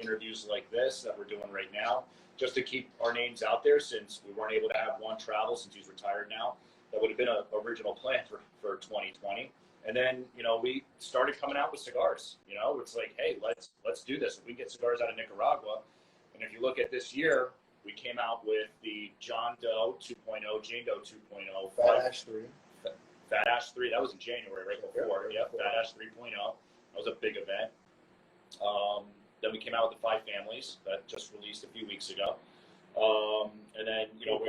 [SPEAKER 3] interviews like this that we're doing right now, just to keep our names out there, since we weren't able to have Juan travel since he's retired now. That would have been an original plan for 2020. And then, you know, we started coming out with cigars. You know, it's like, hey, let's do this. If we can get cigars out of Nicaragua. And if you look at this year, we came out with the John Doe 2.0, Jane Doe 2.0.
[SPEAKER 2] Fat Ash 3.
[SPEAKER 3] Fat Ash 3, that was in January, right before. Yeah, Fat Ash 3.0. That was a big event. Then we came out with the 5 families that just released a few weeks ago. And then, you know,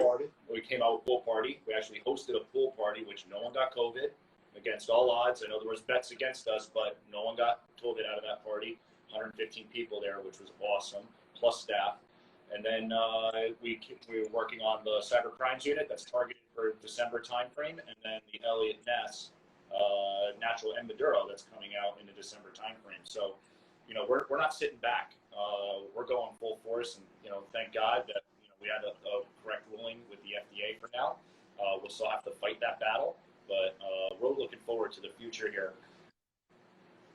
[SPEAKER 3] we came out with Pool Party. We actually hosted a pool party, which no one got COVID, against all odds. I know there was bets against us, but no one got COVID out of that party. 115 people there, which was awesome, plus staff. And then we were working on the cyber crimes unit that's targeted for December timeframe, and then the Elliot Ness natural and Maduro that's coming out in the December timeframe. So, you know, we're not sitting back. We're going full force, and you know, thank God that, you know, we had a correct ruling with the FDA for now. We'll still have to fight that battle, but we're looking forward to the future here.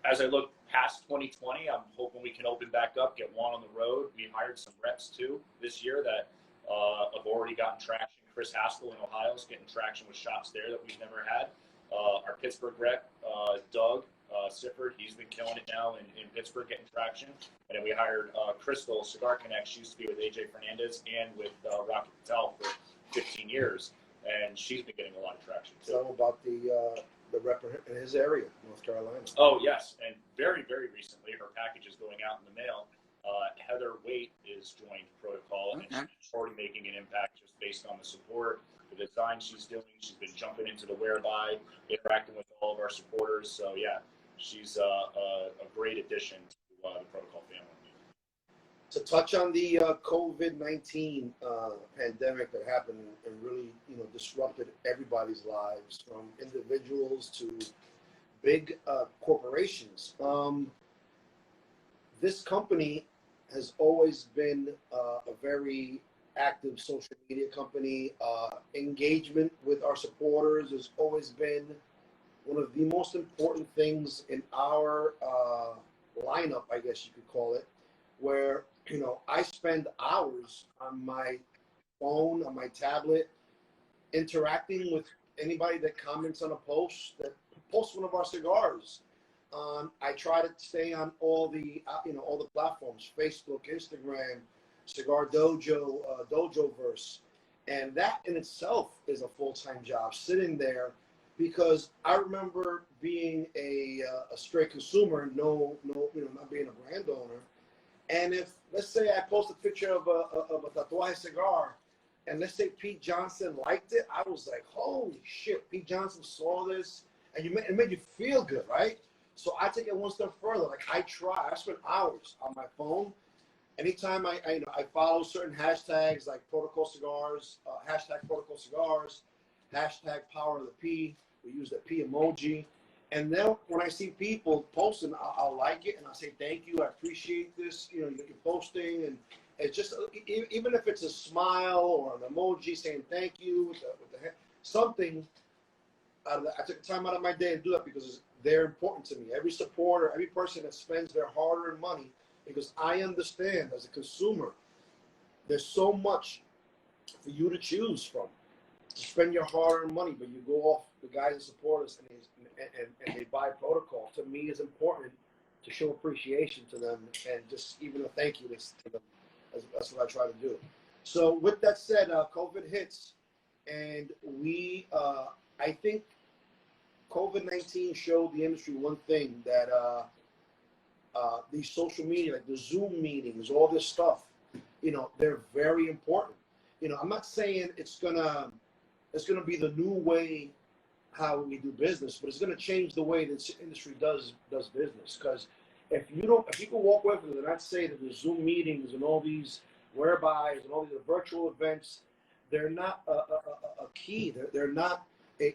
[SPEAKER 3] As I look past 2020, I'm hoping we can open back up, get Juan on the road. We hired some reps too this year that have already gotten traction. Chris Haskell in Ohio is getting traction with shops there that we've never had. Our Pittsburgh rep, Doug, Sifford. He's been killing it now in Pittsburgh, getting traction. And then we hired Crystal Cigar Connect. She used to be with AJ Fernandez and with Rocky Patel for 15 years, and she's been getting a lot of traction too.
[SPEAKER 2] Tell them about the rep in his area, North Carolina.
[SPEAKER 3] Oh yes, and very recently, her package is going out in the mail. Heather Waite is joined Protocol, and she's already making an impact just based on the support, the design she's doing. She's been jumping into the whereby, interacting with all of our supporters. So yeah, she's a great addition to the Protocol family.
[SPEAKER 2] To touch on the COVID-19 pandemic that happened and really, disrupted everybody's lives, from individuals to big corporations. This company has always been a very active social media company. Engagement with our supporters has always been one of the most important things in our lineup, I guess you could call it, where I spend hours on my phone, on my tablet, interacting with anybody that comments on a post, that posts one of our cigars. I try to stay on all the all the platforms: Facebook, Instagram, Cigar Dojo, Dojoverse, and that in itself is a full-time job, sitting there, because I remember being a straight consumer, not being a brand owner. And if, let's say, I post a picture of a Tatuaje cigar, and let's say Pete Johnson liked it, I was like, holy shit, Pete Johnson saw this, and it made you feel good, right? So I take it one step further. Like, I spend hours on my phone. Anytime I follow certain hashtags like Protocol Cigars, hashtag Protocol Cigars, hashtag Power of the P. We use the P emoji. And then when I see people posting, I'll like it and I'll say, thank you, I appreciate this, you're posting. And it's just, even if it's a smile or an emoji saying thank you, something, I took time out of my day to do that because they're important to me. Every supporter, every person that spends their hard-earned money, because I understand as a consumer, there's so much for you to choose from. To spend your hard-earned money, but you go off the guys that support us and they buy Protocol. To me, is important to show appreciation to them and just even a thank you to them. That's what I try to do. So with that said, COVID hits, and I think COVID-19 showed the industry one thing, that these social media, like the Zoom meetings, all this stuff, they're very important. I'm not saying it's gonna be the new way how we do business, but it's gonna change the way this industry does business. Because if people walk away from it and not say that the Zoom meetings and all these whereby and all these virtual events, they're not a key. They're not a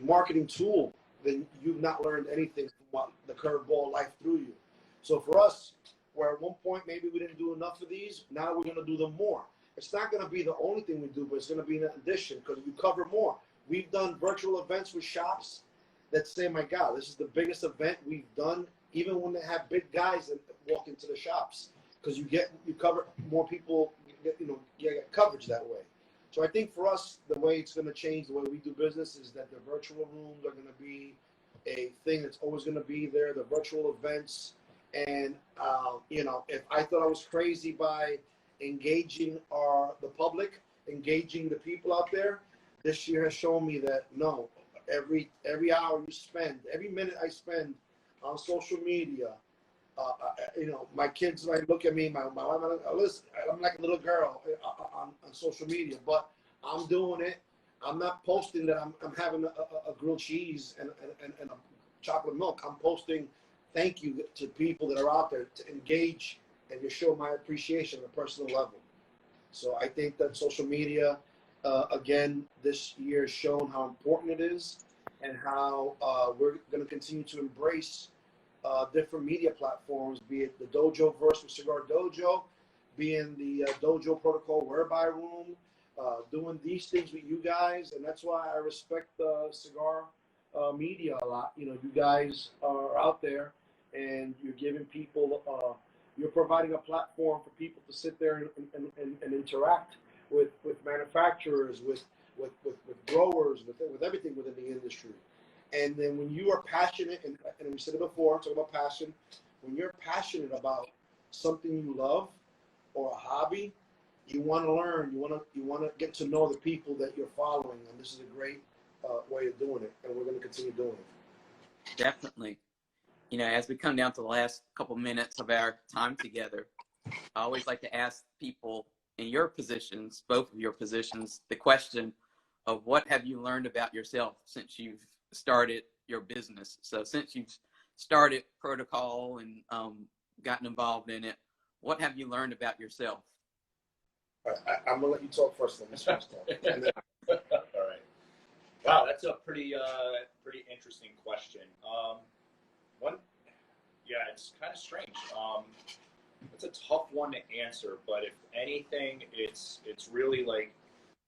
[SPEAKER 2] marketing tool. Then you've not learned anything from what the curveball life threw you. So for us, where at one point maybe we didn't do enough of these, now we're going to do them more. It's not going to be the only thing we do, but it's going to be an addition because you cover more. We've done virtual events with shops that say, my God, this is the biggest event we've done, even when they have big guys that walk into the shops, because you cover more people, you get coverage that way. So I think for us, the way it's going to change the way we do business is that the virtual rooms are going to be a thing that's always going to be there, the virtual events. And, if I thought I was crazy by engaging the public, engaging the people out there, this year has shown me that no, every hour you spend, every minute I spend on social media, my kids might look at me, my wife, listen, I'm like a little girl on social media, but I'm doing it. I'm not posting that I'm having a grilled cheese and a chocolate milk. I'm posting thank you to people that are out there to engage and to show my appreciation on a personal level. So I think that social media, again, this year has shown how important it is and how we're going to continue to embrace different media platforms, be it the Dojoverse with Cigar Dojo, being the Dojo Protocol Whereby Room, doing these things with you guys. And that's why I respect cigar media a lot. You guys are out there and you're giving people, you're providing a platform for people to sit there and interact with manufacturers, with growers, with everything within the industry. And then when you are passionate, and we said it before, talk about passion. When you're passionate about something you love or a hobby, you want to learn. You want to get to know the people that you're following, and this is a great way of doing it. And we're going to continue doing it.
[SPEAKER 1] Definitely. You know, as we come down to the last couple minutes of our time together, I always like to ask people in your positions, both of your positions, the question of what have you learned about yourself since you've started your business? So since you've started Protocol and gotten involved in it, what have you learned about yourself?
[SPEAKER 2] I'm gonna let you talk first. And then...
[SPEAKER 3] All right. Wow, that's a pretty interesting question. It's kind of strange. It's a tough one to answer, but if anything, it's really like,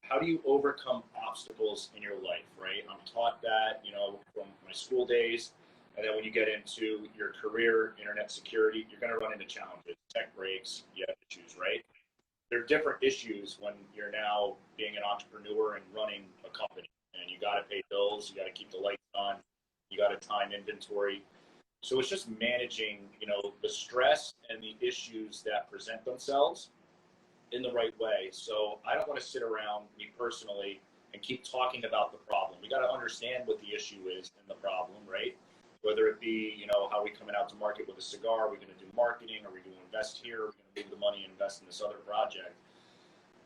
[SPEAKER 3] how do you overcome obstacles in your life, right? I'm taught that, from my school days, and then when you get into your career, internet security, you're going to run into challenges, tech breaks, you have issues, right? There are different issues when you're now being an entrepreneur and running a company, and you got to pay bills, you got to keep the lights on, you got to time inventory. So it's just managing, the stress and the issues that present themselves in the right way. So I don't want to sit around, me personally, and keep talking about the problem. We got to understand what the issue is and the problem, right? Whether it be, how are we coming out to market with a cigar? Are we going to do marketing? Are we going to invest here? Are we going to move the money and invest in this other project?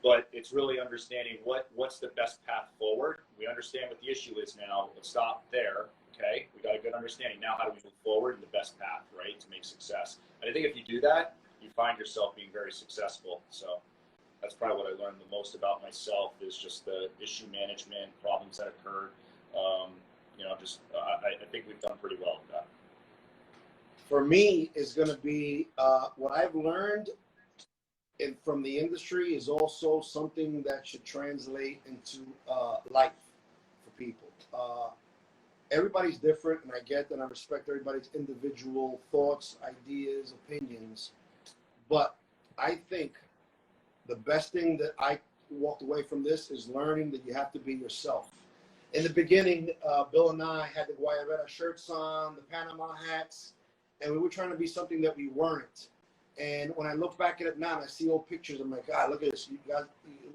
[SPEAKER 3] But it's really understanding what's the best path forward. We understand what the issue is now. Let's stop there. Okay, we got a good understanding. Now, how do we move forward in the best path, right, to make success? And I think if you do that, you find yourself being very successful. So that's probably what I learned the most about myself is just the issue management, problems that occurred. I think we've done pretty well with that.
[SPEAKER 2] For me, is going to be what I've learned from the industry is also something that should translate into life for people. Everybody's different, and I get that. I respect everybody's individual thoughts, ideas, opinions. But I think the best thing that I walked away from this is learning that you have to be yourself. In the beginning, Bill and I had the Guayabera shirts on, the Panama hats, and we were trying to be something that we weren't. And when I look back at it now and I see old pictures, I'm like, God, look at this. You guys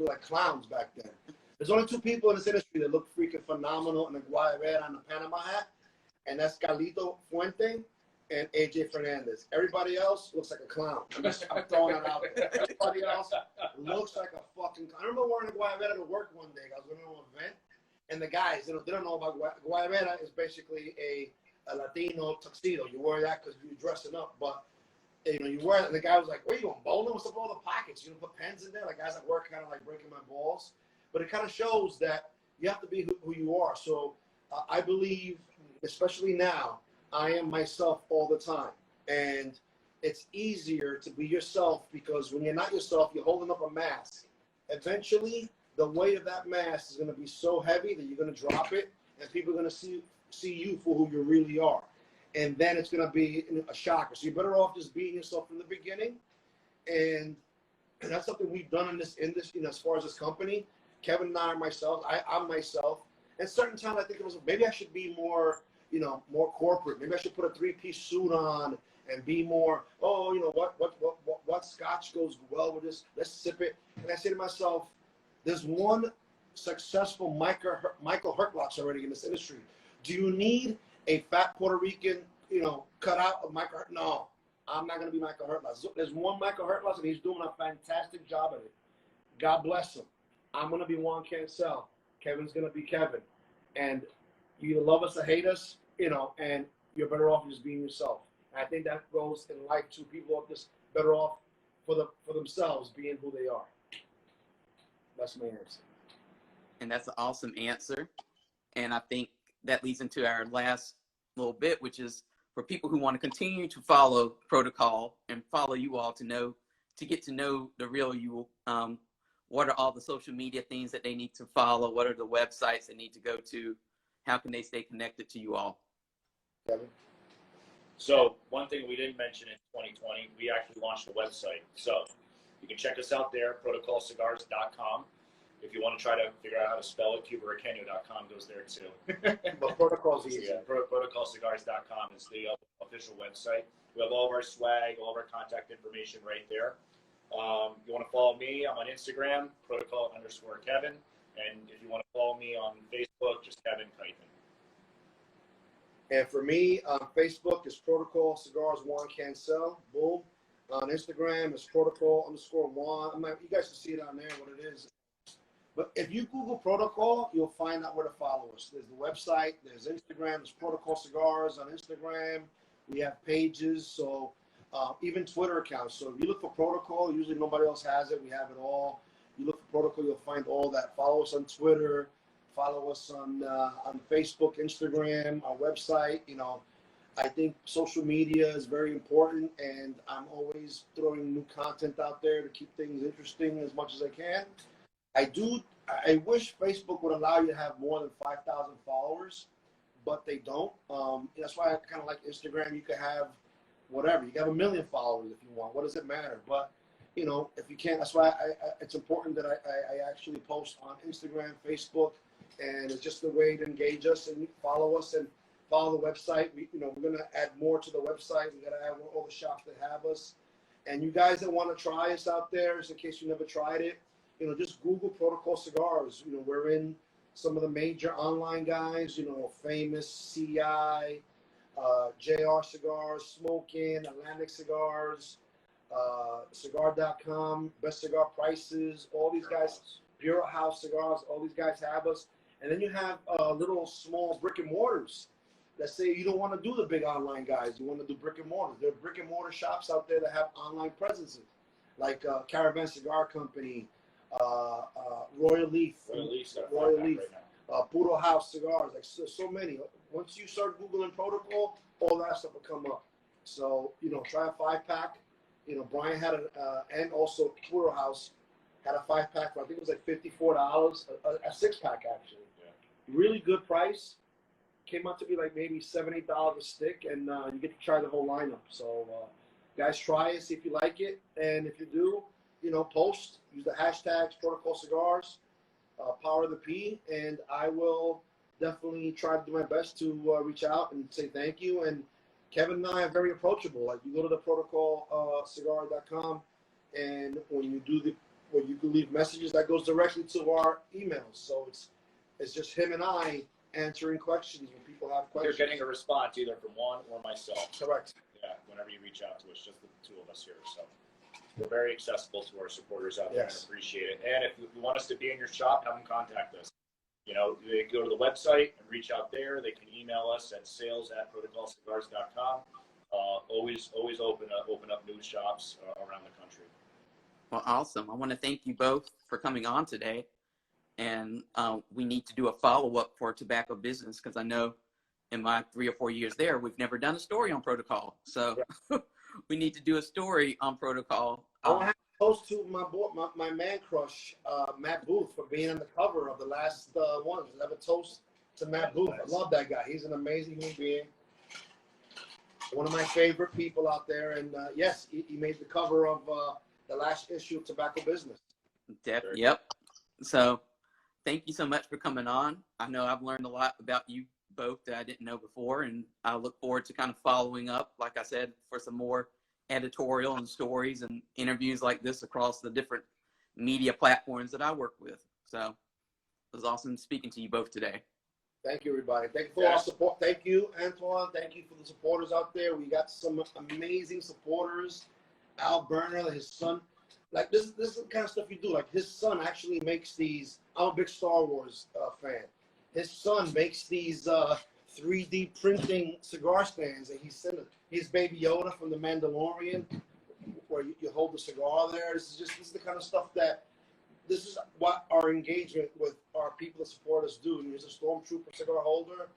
[SPEAKER 2] look like clowns back then. There's only two people in this industry that look freaking phenomenal in the Guayabera and the Panama hat, and that's Carlito Fuente and AJ Fernandez. Everybody else looks like a clown. I'm throwing that out there. Everybody else looks like a fucking clown. I remember wearing a Guayabera to work one day. I was going to an event, and the guys, they don't know about Guayabera is basically a Latino tuxedo. You wear that because you're dressing up, but you wear it, and the guy was like, where are you going, bowling? What's up with all the pockets? You put pens in there? Like, guys at work kind of like breaking my balls. But it kind of shows that you have to be who you are. So I believe, especially now, I am myself all the time. And it's easier to be yourself because when you're not yourself, you're holding up a mask. Eventually, the weight of that mask is going to be so heavy that you're going to drop it, and people are going to see you for who you really are. And then it's going to be a shocker. So you're better off just being yourself from the beginning. And that's something we've done in this industry, as far as this company. Kevin and I are myself. I'm myself. And certain times I think it was maybe I should be more, more corporate. Maybe I should put a 3-piece suit on and be more. What scotch goes well with this? Let's sip it. And I say to myself, there's one successful Michael Hertlots already in this industry. Do you need a fat Puerto Rican, cut out of Michael? No, I'm not going to be Michael Hertlots. There's one Michael Hertlots, and he's doing a fantastic job at it. God bless him. I'm going to be Juan Cancel. Kevin's going to be Kevin. And you either love us or hate us, and you're better off just being yourself. And I think that goes in life too. People are just better off for themselves being who they are. That's my answer.
[SPEAKER 1] And that's an awesome answer. And I think that leads into our last little bit, which is for people who want to continue to follow Protocol and follow you all to get to know the real you. What are all the social media things that they need to follow? What are the websites they need to go to? How can they stay connected to you all?
[SPEAKER 2] Kevin?
[SPEAKER 3] So one thing we didn't mention in 2020, we actually launched a website. So you can check us out there, protocolcigars.com. If you want to try to figure out how to spell it, cubarequeno.com goes there too.
[SPEAKER 2] But Protocol's easy.
[SPEAKER 3] Yeah, protocolcigars.com is the official website. We have all of our swag, all of our contact information right there. You want to follow me? I'm on Instagram, protocol_Kevin. And if you want to follow me on Facebook, just Kevin Keithan.
[SPEAKER 2] And for me, on Facebook, it's Protocol Cigars Juan Cancel. Boom. On Instagram, it's Protocol_Juan. You guys can see it on there, what it is. But if you Google Protocol, you'll find out where to follow us. There's the website, there's Instagram, there's Protocol Cigars on Instagram. We have pages, so even Twitter accounts. So if you look for Protocol, usually nobody else has it. We have it all. You look for Protocol, you'll find all that. Follow us on Twitter. Follow us on Facebook, Instagram, our website. You know, I think social media is very important, and I'm always throwing new content out there to keep things interesting as much as I can. I wish Facebook would allow you to have more than 5,000 followers, but they don't. That's why I kind of like Instagram. You can have whatever. You can have 1 million followers if you want. What does it matter? But, you know, if you can't, that's why it's important that I actually post on Instagram, Facebook, and it's just a way to engage us and follow us and follow the website. We're going to add more to the website. We got to add all the shops that have us. And you guys that want to try us out there, just in case you never tried it, just Google Protocol Cigars. We're in some of the major online guys, Famous, CI, JR Cigars, Smokin', Atlantic Cigars, Cigar.com, Best Cigar Prices, all these guys, Bureau House Cigars, all these guys have us. And then you have little small brick and mortars that say you don't want to do the big online guys. You want to do brick and mortars. There are brick and mortar shops out there that have online presences, like Caravan Cigar Company, Royal Leaf, Puro House Cigars, like so many. Once you start Googling Protocol, all that stuff will come up. So, try a 5-pack. Brian had and also Puro House had a 5-pack for, I think it was like $54, a 6-pack actually. Yeah. Really good price. Came out to be like maybe $7, $8 a stick, and you get to try the whole lineup. So, guys, try it, see if you like it, and if you do, post, use the hashtags Protocol Cigars, Power of the P, and I will definitely try to do my best to reach out and say thank you. And Kevin and I are very approachable. Like, you go to the protocolcigar.com, and when you can leave messages, that goes directly to our emails. So it's just him and I answering questions when people have questions.
[SPEAKER 3] You're getting a response either from Juan or myself.
[SPEAKER 2] Correct.
[SPEAKER 3] Yeah, whenever you reach out to us, just the two of us here. So we're very accessible to our supporters out there and appreciate it. And if you want us to be in your shop, have them contact us. They go to the website and reach out there. They can email us at sales@protocolcigars.com. Always open up new shops around the country.
[SPEAKER 1] Well, awesome. I want to thank you both for coming on today. And we need to do a follow-up for tobacco business, because I know in my 3 or 4 years there, we've never done a story on Protocol. So we need to do a story on Protocol.
[SPEAKER 2] I want to toast to my man crush, Matt Booth, for being on the cover of the last one. I have a toast to Matt Booth. I love that guy. He's an amazing human being. One of my favorite people out there. And yes, he made the cover of the last issue of Tobacco Business.
[SPEAKER 1] Yep. So thank you so much for coming on. I know I've learned a lot about you both that I didn't know before, and I look forward to kind of following up, like I said, for some more editorial and stories and interviews like this across the different media platforms that I work with. So it was awesome speaking to you both today.
[SPEAKER 2] Thank you, everybody. Thank you for our support. Thank you, Antoine. Thank you for the supporters out there. We got some amazing supporters. Al Berner, his son. Like, this is the kind of stuff you do. Like, his son actually makes these. I'm a big Star Wars fan. His son makes these 3D printing cigar stands, and he's Baby Yoda from The Mandalorian, where you hold the cigar there. This is the kind of stuff this is what our engagement with our people that support us do. He's a Stormtrooper cigar holder.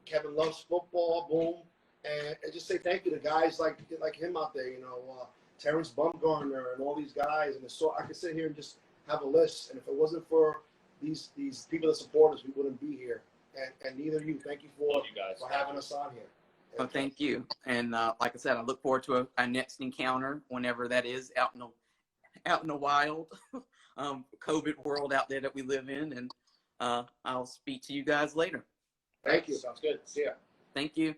[SPEAKER 2] Kevin loves football, boom. And just say thank you to guys like him out there, Terrence Bumgarner and all these guys. And so I could sit here and just have a list. And if it wasn't for these people that support us, we wouldn't be here. And neither you. Thank you for having us on here.
[SPEAKER 1] Well, thank you. And like I said, I look forward to our next encounter, whenever that is, out in the wild. COVID world out there that we live in. And I'll speak to you guys later.
[SPEAKER 2] Thank you. Sounds good. See ya.
[SPEAKER 1] Thank you.